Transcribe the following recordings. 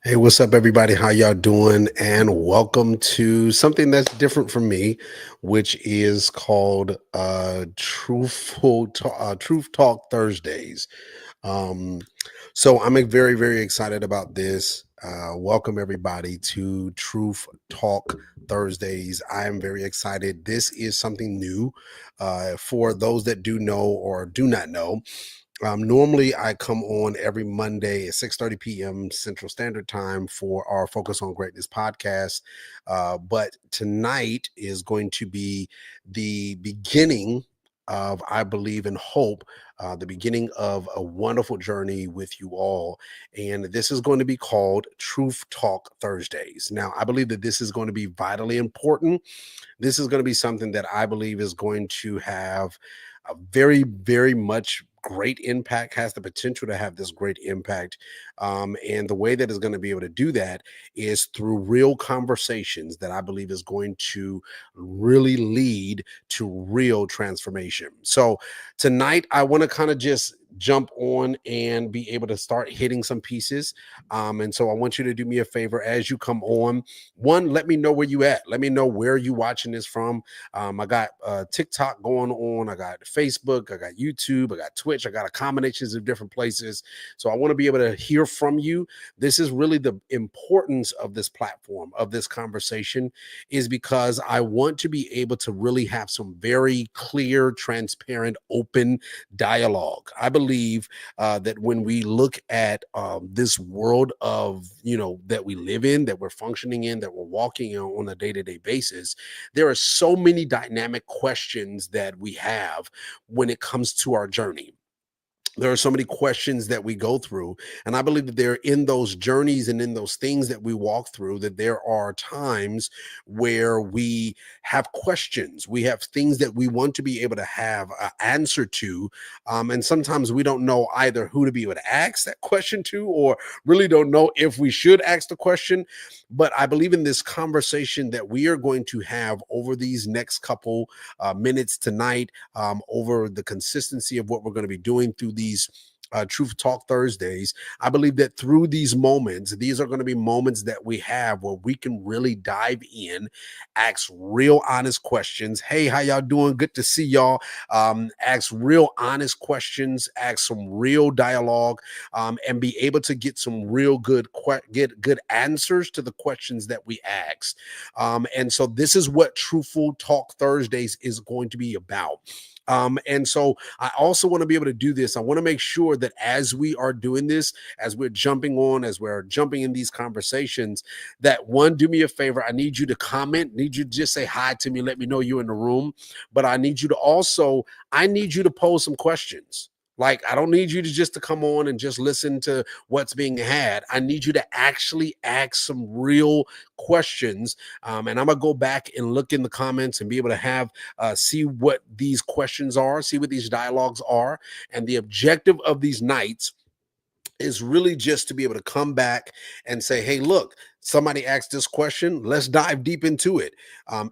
Hey, what's up, everybody? How y'all doing? And welcome to something that's different from me, which is called Truth Talk Thursdays. Um, so I'm very, very excited about this. Welcome everybody to Truth Talk Thursdays. I am very excited. This is something new for those that do know or do not know. Normally, I come on every Monday at 6:30 p.m. Central Standard Time for our Focus on Greatness podcast. But tonight is going to be the beginning of, I believe and hope, the beginning of a wonderful journey with you all. And this is going to be called Truth Talk Thursdays. Now, I believe that this is going to be vitally important. This is going to be something that I believe is going to have a very, very much great impact, has the potential to have this great impact. And the way that is going to be able to do that is through real conversations that I believe is going to really lead to real transformation. So tonight, I want to kind of just jump on and be able to start hitting some pieces. And so I want you to do me a favor as you come on. One, let me know where you at. Let me know where you watching this from. I got TikTok going on. I got Facebook. I got YouTube. I got Twitch. I got a combinations of different places. So I want to be able to hear from you. This is really the importance of this platform, of this conversation, is because I want to be able to really have some very clear, transparent, open dialogue. I believe that when we look at this world of, that we live in, that we're functioning in, that we're walking in on a day-to-day basis, there are so many dynamic questions that we have when it comes to our journey. There are so many questions that we go through, and I believe that they're in those journeys and in those things that we walk through, that there are times where we have questions, we have things that we want to be able to have an answer to. And sometimes we don't know either who to be able to ask that question to, or really don't know if we should ask the question. But I believe in this conversation that we are going to have over these next couple minutes tonight, over the consistency of what we're going to be doing through these Truth Talk Thursdays. I believe that through these moments, these are going to be moments that we have where we can really dive in, ask real honest questions. Hey, how y'all doing? Good to see y'all. Ask real honest questions, ask some real dialogue, and be able to get some real get good answers to the questions that we ask. And so this is what Truthful Talk Thursdays is going to be about. And so I also want to be able to do this. I want to make sure that as we are doing this, as we're jumping on, as we're jumping in these conversations, that one, do me a favor. I need you to comment, need you to just say hi to me, let me know you're in the room. But I need you to also, I need you to pose some questions. Like, I don't need you to just to come on and just listen to what's being had. I need you to actually ask some real questions. And I'm going to go back and look in the comments and be able to have see what these questions are, see what these dialogues are. And the objective of these nights is really just to be able to come back and say, hey, look, somebody asked this question. Let's dive deep into it.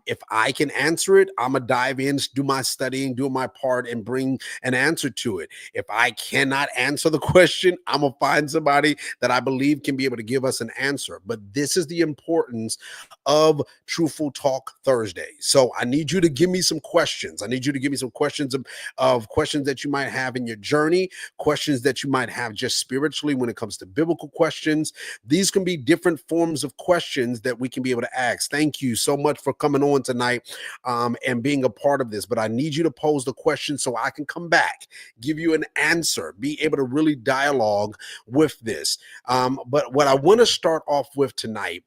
If I can answer it, I'm going to dive in, do my studying, do my part, and bring an answer to it. If I cannot answer the question, I'm going to find somebody that I believe can be able to give us an answer. But this is the importance of Truthful Talk Thursday. So I need you to give me some questions. I need you to give me some questions of questions that you might have in your journey, questions that you might have just spiritually when it comes to biblical questions. These can be different forms of questions that we can be able to ask. Thank you so much for coming on tonight and being a part of this. But I need you to pose the question so I can come back, give you an answer, be able to really dialogue with this. But what I want to start off with tonight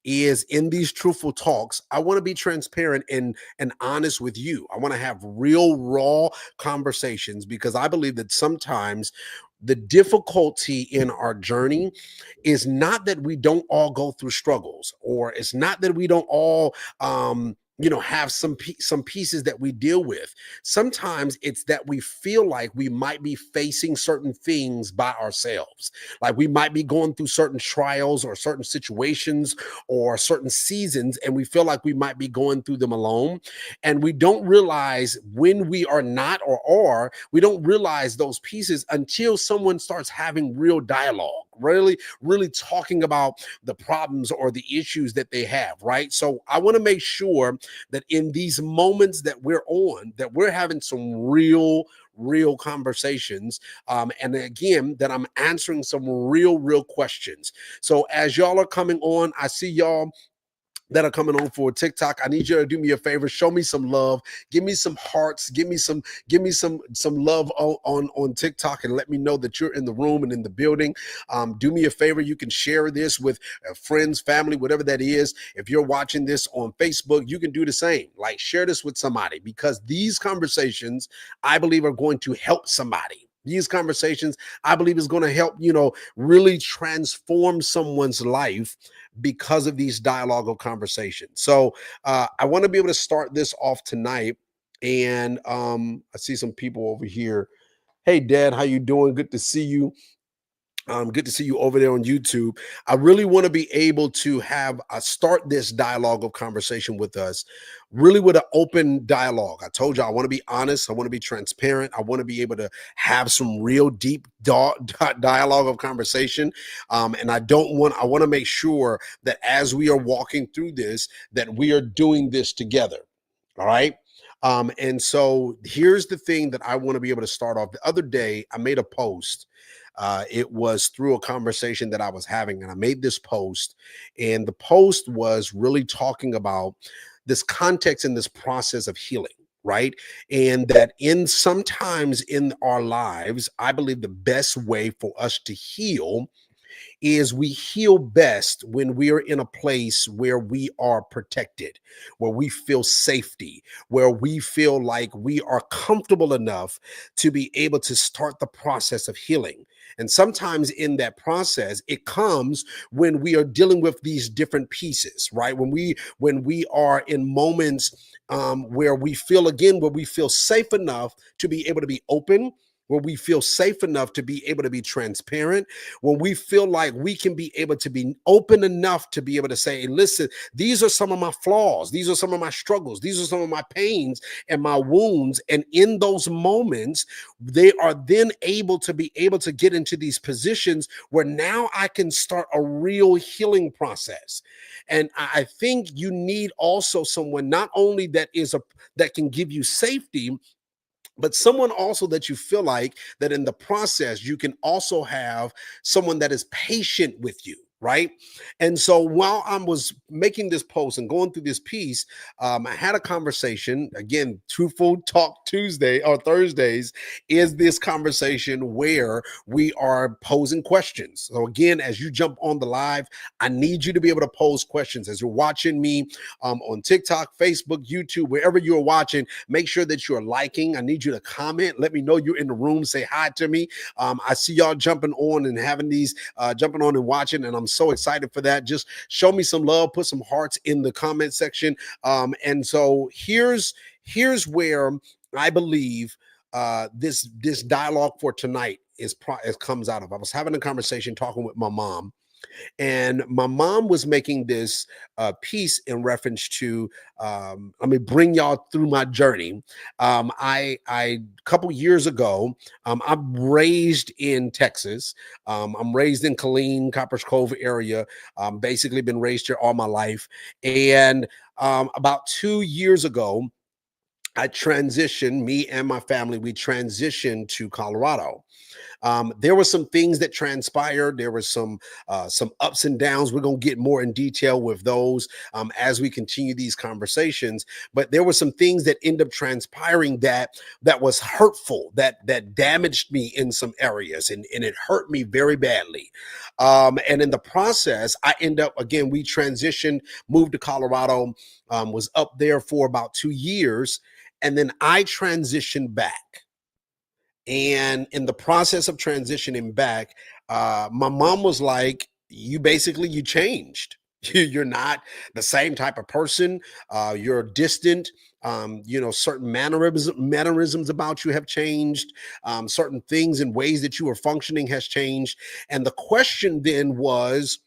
is, in these truthful talks, I want to be transparent and honest with you. I want to have real raw conversations, because I believe that sometimes the difficulty in our journey is not that we don't all go through struggles, or it's not that we don't all have some pieces that we deal with. Sometimes it's that we feel like we might be facing certain things by ourselves, like we might be going through certain trials or certain situations or certain seasons, and we feel like we might be going through them alone. And we don't realize when we are not, or are, we don't realize those pieces until someone starts having real dialogue, really talking about the problems or the issues that they have, right? So I want to make sure that in these moments that we're on, that we're having some real conversations, and again, that I'm answering some real questions. So as y'all are coming on, I see y'all that are coming on for TikTok. I need you to do me a favor. Show me some love. Give me some hearts. Give me some love on TikTok, and let me know that you're in the room and in the building. Do me a favor. You can share this with friends, family, whatever that is. If you're watching this on Facebook, you can do the same. Like, share this with somebody, because these conversations, I believe, are going to help somebody. These conversations, I believe, is going to help, really transform someone's life because of these dialogue conversations. So I want to be able to start this off tonight. And I see some people over here. Hey, Dad, how you doing? Good to see you. Good to see you over there on YouTube. I really want to be able to have start this dialogue of conversation with us, really with an open dialogue. I told you I want to be honest. I want to be transparent. I want to be able to have some real deep dialogue of conversation. And I want to make sure that as we are walking through this, that we are doing this together. All right. And so here's the thing that I want to be able to start off. The other day, I made a post. It was through a conversation that I was having, and I made this post, and the post was really talking about this context and this process of healing, right? And that in sometimes in our lives, I believe the best way for us to heal is we heal best when we are in a place where we are protected, where we feel safety, where we feel like we are comfortable enough to be able to start the process of healing. And sometimes in that process, it comes when we are dealing with these different pieces, right? When we are in moments where we feel, again, where we feel safe enough to be able to be open, where we feel safe enough to be able to be transparent, when we feel like we can be able to be open enough to be able to say, listen, these are some of my flaws. These are some of my struggles. These are some of my pains and my wounds. And in those moments, they are then able to be able to get into these positions where now I can start a real healing process. And I think you need also someone not only that can give you safety, but someone also that you feel like that in the process you can also have someone that is patient with you, right? And so while I was making this post and going through this piece, I had a conversation. Again, Truthful Talk Tuesday or Thursdays is this conversation where we are posing questions. So again, as you jump on the live, I need you to be able to pose questions as you're watching me on TikTok, Facebook, YouTube, wherever you're watching. Make sure that you're liking. I need you to comment. Let me know you're in the room. Say hi to me. I see y'all jumping on and having these, jumping on and watching, and I'm so excited for that. Just show me some love. Put some hearts in the comment section. And so here's where I believe this dialogue for tonight is comes out of. I was having a conversation talking with my mom, and my mom was making this piece in reference to, let me bring y'all through my journey. A couple years ago, I'm raised in Texas. I'm raised in Killeen, Coppers Cove area. Basically been raised here all my life. And about 2 years ago, I transitioned, me and my family, we transitioned to Colorado. There were some things that transpired. There were some ups and downs. We're going to get more in detail with those as we continue these conversations. But there were some things that end up transpiring that was hurtful, that damaged me in some areas, and it hurt me very badly. And in the process, I end up, again, we transitioned, moved to Colorado, was up there for about 2 years, and then I transitioned back. And in the process of transitioning back, my mom was like, you changed. You're not the same type of person. You're distant. Certain mannerisms about you have changed. Certain things and ways that you are functioning has changed. And the question then was,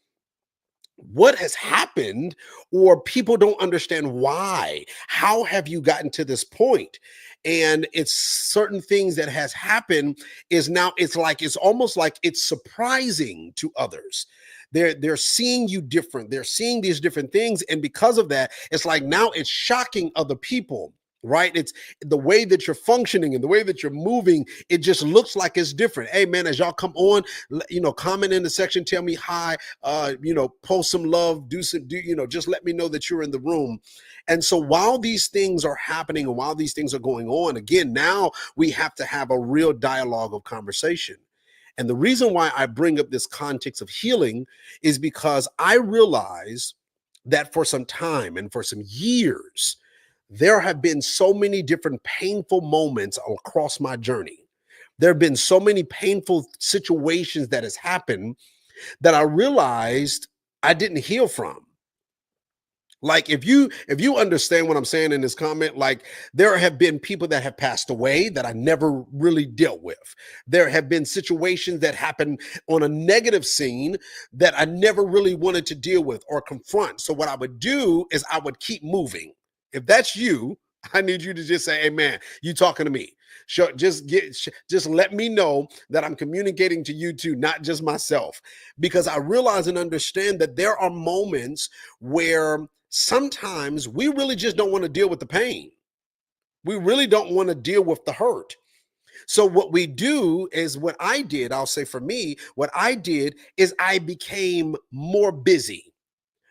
what has happened? Or people don't understand why. How have you gotten to this point? and it's certain things that has happened is now it's almost like it's surprising to others. They're seeing you different. They're seeing these different things, and because of that, it's like now it's shocking other people. Right? It's the way that you're functioning and the way that you're moving. It just looks like it's different. Hey, man, as y'all come on, comment in the section, tell me hi, post some love, just let me know that you're in the room. And so while these things are happening and while these things are going on, again, now we have to have a real dialogue of conversation. And the reason why I bring up this context of healing is because I realize that for some time and for some years, there have been so many different painful moments across my journey. There have been so many painful situations that has happened that I realized I didn't heal from. Like if you understand what I'm saying in this comment, like there have been people that have passed away that I never really dealt with. There have been situations that happen on a negative scene that I never really wanted to deal with or confront. So what I would do is I would keep moving. If that's you, I need you to just say, hey man, you talking to me. Sure, just let me know that I'm communicating to you too, not just myself. Because I realize and understand that there are moments where sometimes we really just don't want to deal with the pain. We really don't want to deal with the hurt. So what we do is what I did, I'll say for me, what I did is I became more busy.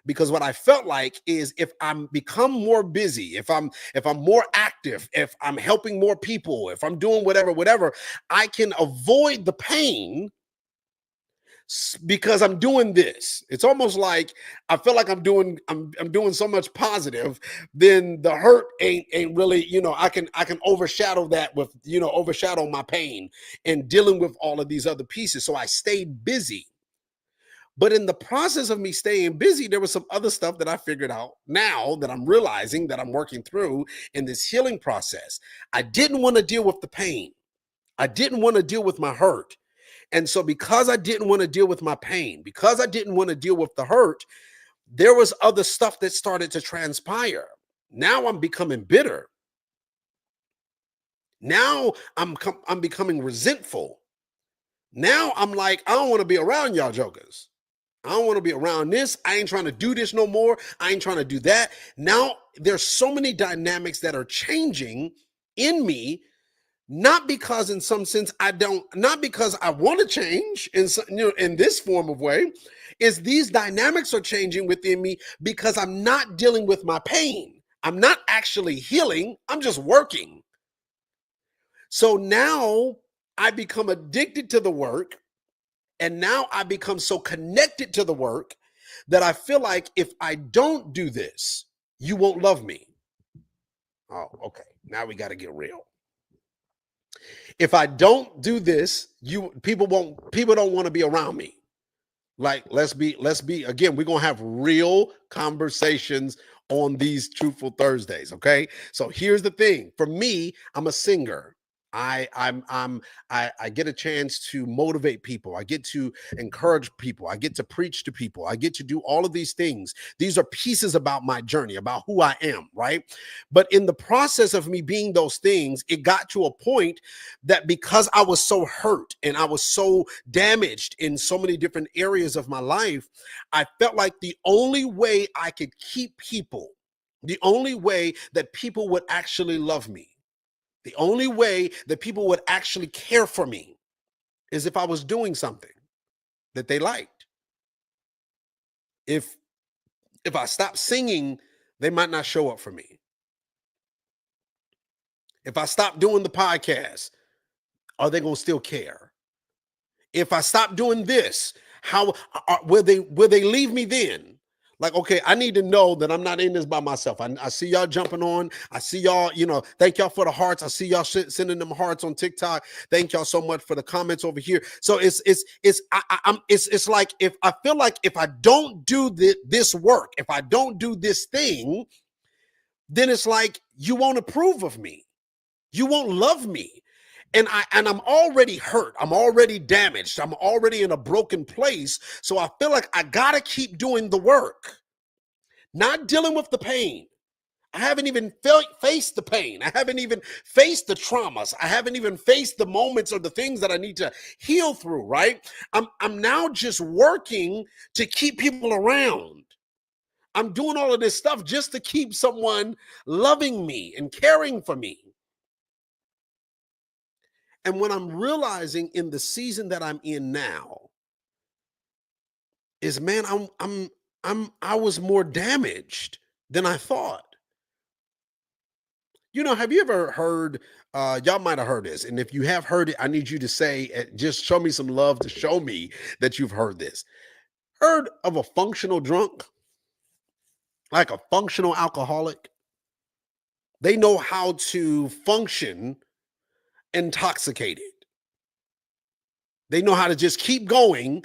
Because what I felt like is if I'm become more busy, if I'm more active, if I'm helping more people, if I'm doing whatever, I can avoid the pain because I'm doing this. It's almost like I feel like I'm doing so much positive, then the hurt ain't really, I can overshadow that with, overshadow my pain and dealing with all of these other pieces. So I stayed busy. But in the process of me staying busy, there was some other stuff that I figured out now that I'm realizing that I'm working through in this healing process. I didn't want to deal with the pain. I didn't want to deal with my hurt. And so because I didn't want to deal with my pain, because I didn't want to deal with the hurt, there was other stuff that started to transpire. Now I'm becoming bitter. Now I'm becoming resentful. Now I'm like, I don't want to be around y'all jokers. I don't want to be around this. I ain't trying to do this no more. I ain't trying to do that. Now there's so many dynamics that are changing in me, not because in some sense not because I want to change in this form of way, is these dynamics are changing within me because I'm not dealing with my pain. I'm not actually healing. I'm just working. So now I become addicted to the work. And now I become so connected to the work that I feel like if I don't do this, you won't love me. Oh, okay. Now we got to get real. If I don't do this, people don't want to be around me. Like, let's be again, we're going to have real conversations on these Truthful Thursdays. Okay. So here's the thing. For me, I'm a singer. I get a chance to motivate people. I get to encourage people. I get to preach to people. I get to do all of these things. These are pieces about my journey, about who I am, right? But in the process of me being those things, it got to a point that because I was so hurt and I was so damaged in so many different areas of my life, I felt like the only way I could keep people, the only way that people would actually love me, the only way that people would actually care for me is if I was doing something that they liked. If I stopped singing, they might not show up for me. If I stop doing the podcast, are they going to still care? If I stop doing this, how will they leave me then? Like, okay, I need to know that I'm not in this by myself. I see y'all jumping on. I see y'all, thank y'all for the hearts. I see y'all sending them hearts on TikTok. Thank y'all so much for the comments over here. So it's like if I feel like if I don't do this work, if I don't do this thing, then it's like you won't approve of me. You won't love me. And I'm already hurt. I'm already damaged. I'm already in a broken place. So I feel like I got to keep doing the work, not dealing with the pain. I haven't even faced the pain. I haven't even faced the traumas. I haven't even faced the moments or the things that I need to heal through, right? I'm now just working to keep people around. I'm doing all of this stuff just to keep someone loving me and caring for me. And what I'm realizing in the season that I'm in now is, man, I was more damaged than I thought. Have you ever heard, y'all might have heard this, and if you have heard it, I need you to say, just show me some love to show me that you've heard this. Heard of a functional drunk? Like a functional alcoholic? They know how to function intoxicated. They know how to just keep going,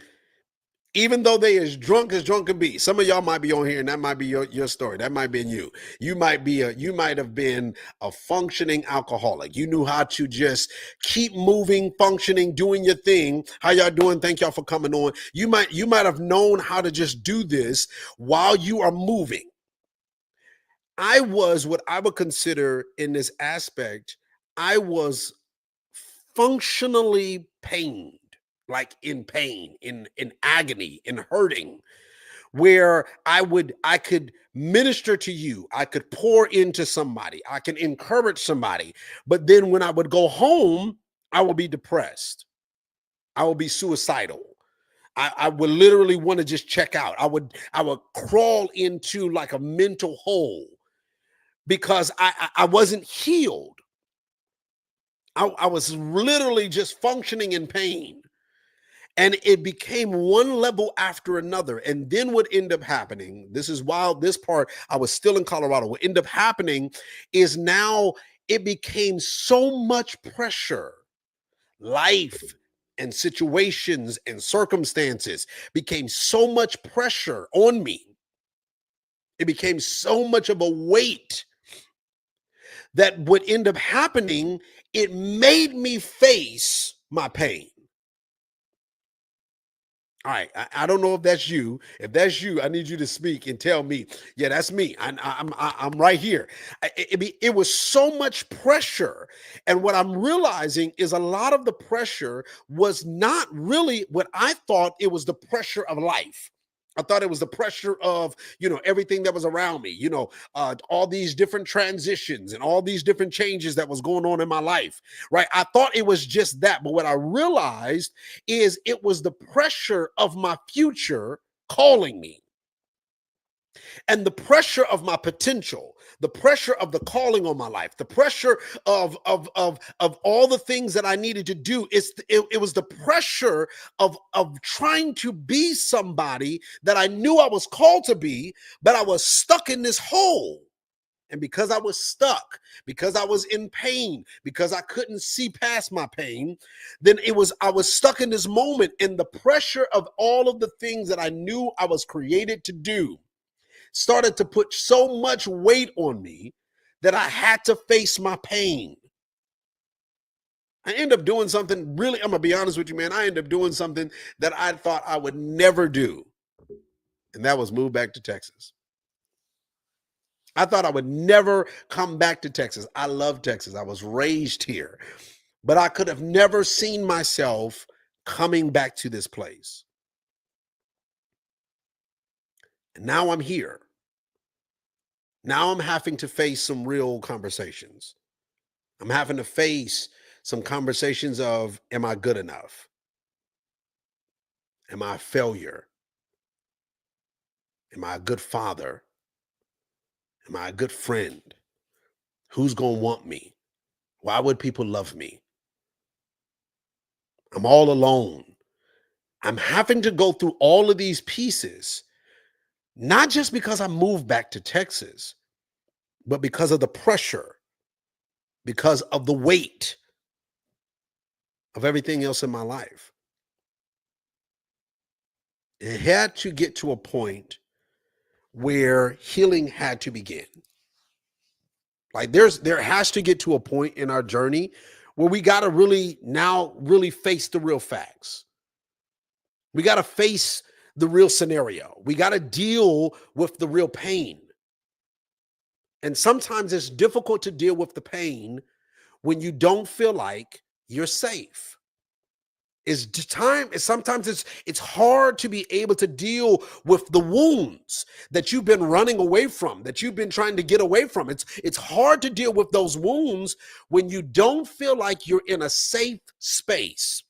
even though they as drunk can be. Some of y'all might be on here, and that might be your story. That might be you. You might have been a functioning alcoholic. You knew how to just keep moving, functioning, doing your thing. How y'all doing? Thank y'all for coming on. You might have known how to just do this while you are moving. I was what I would consider in this aspect, I was functionally pained, like in pain, in agony, in hurting, where I could minister to you, I could pour into somebody, I can encourage somebody, but then when I would go home, I would be depressed. I would be suicidal. I would literally want to just check out. I would crawl into like a mental hole because I wasn't healed. I was literally just functioning in pain. And it became one level after another. And then what ended up happening, this is wild, this part, I was still in Colorado. What ended up happening is now it became so much pressure. Life and situations and circumstances became so much pressure on me. It became so much of a weight that what ended up happening, it made me face my pain. All right, I don't know if that's you. If that's you, I need you to speak and tell me. Yeah, that's me. I'm right here. It was so much pressure, and what I'm realizing is a lot of the pressure was not really what I thought. It was the pressure of life. I thought it was the pressure of, everything that was around me, all these different transitions and all these different changes that was going on in my life, right? I thought it was just that. But what I realized is it was the pressure of my future calling me, and the pressure of my potential, the pressure of the calling on my life, the pressure of all the things that I needed to do. It was the pressure of trying to be somebody that I knew I was called to be, but I was stuck in this hole. And because I was stuck, because I was in pain, because I couldn't see past my pain, then I was stuck in this moment, and the pressure of all of the things that I knew I was created to do started to put so much weight on me that I had to face my pain. I ended up doing something really, I'm gonna be honest with you, man. I ended up doing something that I thought I would never do. And that was move back to Texas. I thought I would never come back to Texas. I love Texas. I was raised here, but I could have never seen myself coming back to this place. And now I'm here. Now I'm having to face some real conversations. I'm having to face some conversations of, am I good enough? Am I a failure? Am I a good father? Am I a good friend? Who's going to want me? Why would people love me? I'm all alone. I'm having to go through all of these pieces, not just because I moved back to Texas, but because of the pressure, because of the weight of everything else in my life. It had to get to a point where healing had to begin. Like there has to get to a point in our journey where we got to really face the real facts. We got to face the real scenario. We got to deal with the real pain. And sometimes it's difficult to deal with the pain when you don't feel like you're safe. Sometimes it's hard to be able to deal with the wounds that you've been running away from, that you've been trying to get away from. It's hard to deal with those wounds when you don't feel like you're in a safe space,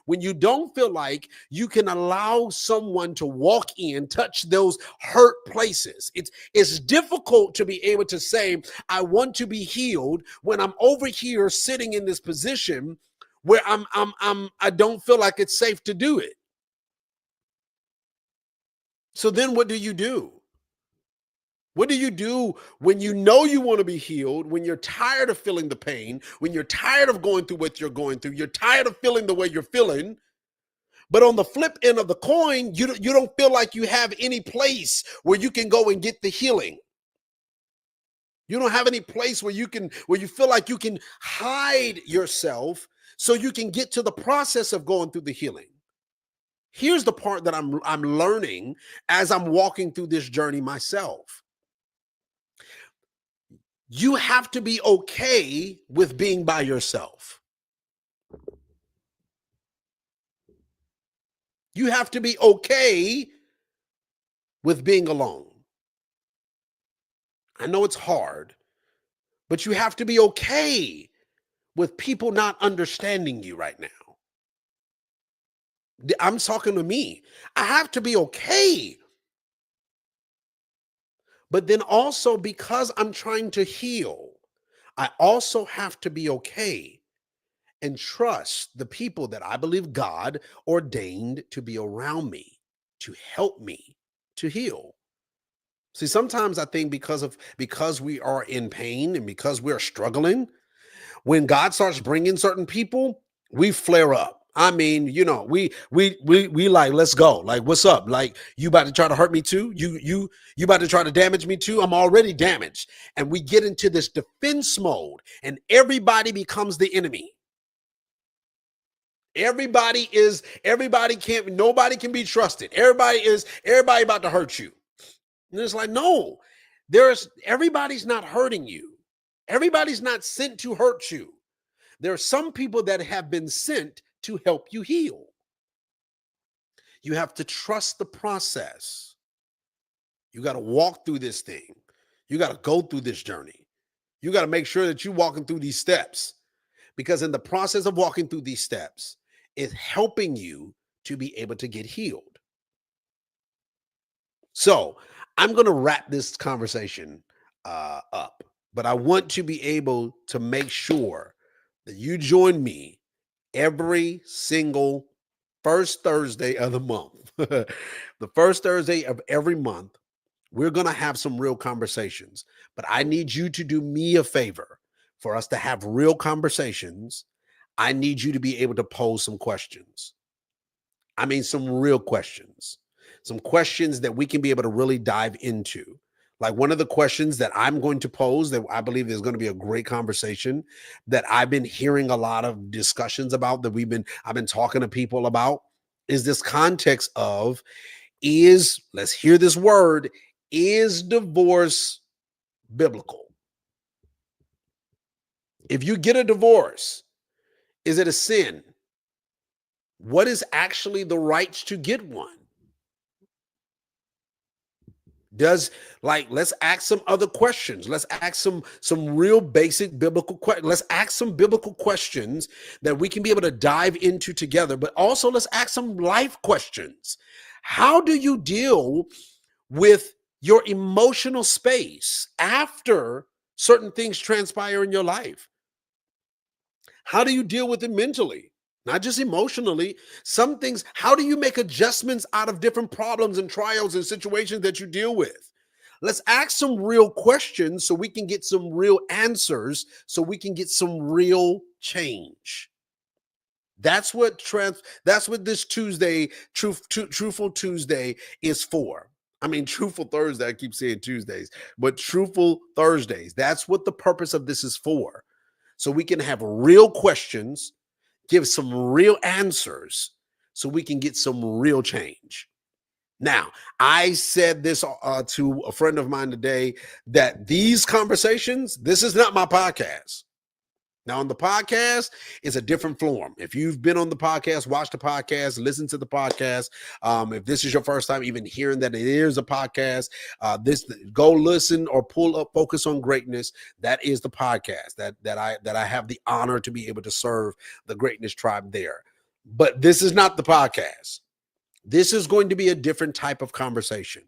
when you don't feel like you can allow someone to walk in, touch those hurt places. It's difficult to be able to say, I want to be healed, when I'm over here sitting in this position where I don't feel like it's safe to do it. So then what do you do? What do you do when you know you want to be healed, when you're tired of feeling the pain, when you're tired of going through what you're going through, you're tired of feeling the way you're feeling, but on the flip end of the coin, you don't feel like you have any place where you can go and get the healing. You don't have any place where you feel like you can hide yourself so you can get to the process of going through the healing. Here's the part that I'm learning as I'm walking through this journey myself. You have to be okay with being by yourself. You have to be okay with being alone. I know it's hard, but you have to be okay with people not understanding you right now. I'm talking to me. I have to be okay. But then also, because I'm trying to heal, I also have to be okay and trust the people that I believe God ordained to be around me, to help me to heal. See, sometimes I think because we are in pain and because we're struggling, when God starts bringing certain people, we flare up. I mean, we like, let's go. Like, what's up? Like, you about to try to hurt me too? You about to try to damage me too? I'm already damaged. And we get into this defense mode, and everybody becomes the enemy. Nobody can be trusted. Everybody about to hurt you. And it's like, no, everybody's not hurting you. Everybody's not sent to hurt you. There are some people that have been sent to help you heal. You have to trust the process. You got to walk through this thing. You got to go through this journey. You got to make sure that you're walking through these steps, because in the process of walking through these steps, it's helping you to be able to get healed. So I'm going to wrap this conversation up, but I want to be able to make sure that you join me every single first Thursday of the month. The first Thursday of every month, we're going to have some real conversations, but I need you to do me a favor. For us to have real conversations, I need you to be able to pose some questions. I mean, some real questions, some questions that we can be able to really dive into. Like, one of the questions that I'm going to pose that I believe is going to be a great conversation that I've been hearing a lot of discussions about, that I've been talking to people about, is this context of, let's hear this word, is divorce biblical? If you get a divorce, is it a sin? What is actually the right to get one? Let's ask some other questions. Let's ask some real basic biblical questions. Let's ask some biblical questions that we can be able to dive into together, but also let's ask some life questions. How do you deal with your emotional space after certain things transpire in your life? How do you deal with it mentally? Not just emotionally. Some things, how do you make adjustments out of different problems and trials and situations that you deal with? Let's ask some real questions so we can get some real answers, so we can get some real change. That's what this Tuesday, Truthful Tuesday is for. I mean, Truthful Thursday, I keep saying Tuesdays, but Truthful Thursdays. That's what the purpose of this is for. So we can have real questions, give some real answers, so we can get some real change. Now, I said this to a friend of mine today that these conversations, this is not my podcast. Now, on the podcast, it's a different form. If you've been on the podcast, watch the podcast, listen to the podcast. If this is your first time even hearing that it is a podcast, this go listen or pull up Focus on Greatness. That is the podcast that I have the honor to be able to serve the Greatness Tribe there. But this is not the podcast. This is going to be a different type of conversation.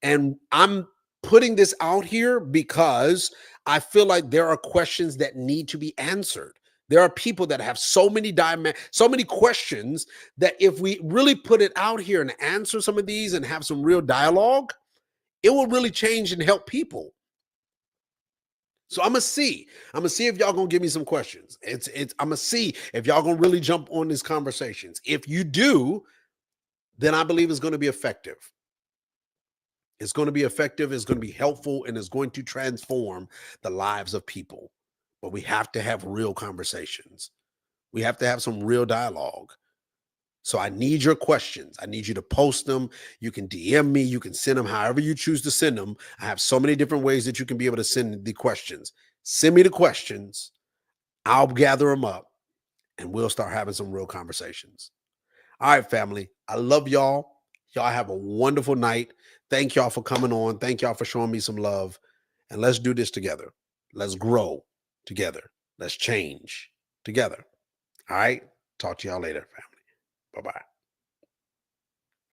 And I'm putting this out here because I feel like there are questions that need to be answered. There are people that have so many questions that if we really put it out here and answer some of these and have some real dialogue, it will really change and help people. So I'm gonna see. I'm gonna see if y'all gonna give me some questions. I'm gonna see if y'all gonna really jump on these conversations. If you do, then I believe it's gonna be effective. It's going to be effective, it's going to be helpful, and it's going to transform the lives of people. But we have to have real conversations. We have to have some real dialogue. So I need your questions. I need you to post them. You can DM me. You can send them however you choose to send them. I have so many different ways that you can be able to send the questions. Send me the questions. I'll gather them up and we'll start having some real conversations. All right, family. I love y'all. Y'all have a wonderful night. Thank y'all for coming on. Thank y'all for showing me some love. And let's do this together. Let's grow together. Let's change together. All right. Talk to y'all later, family. Bye-bye.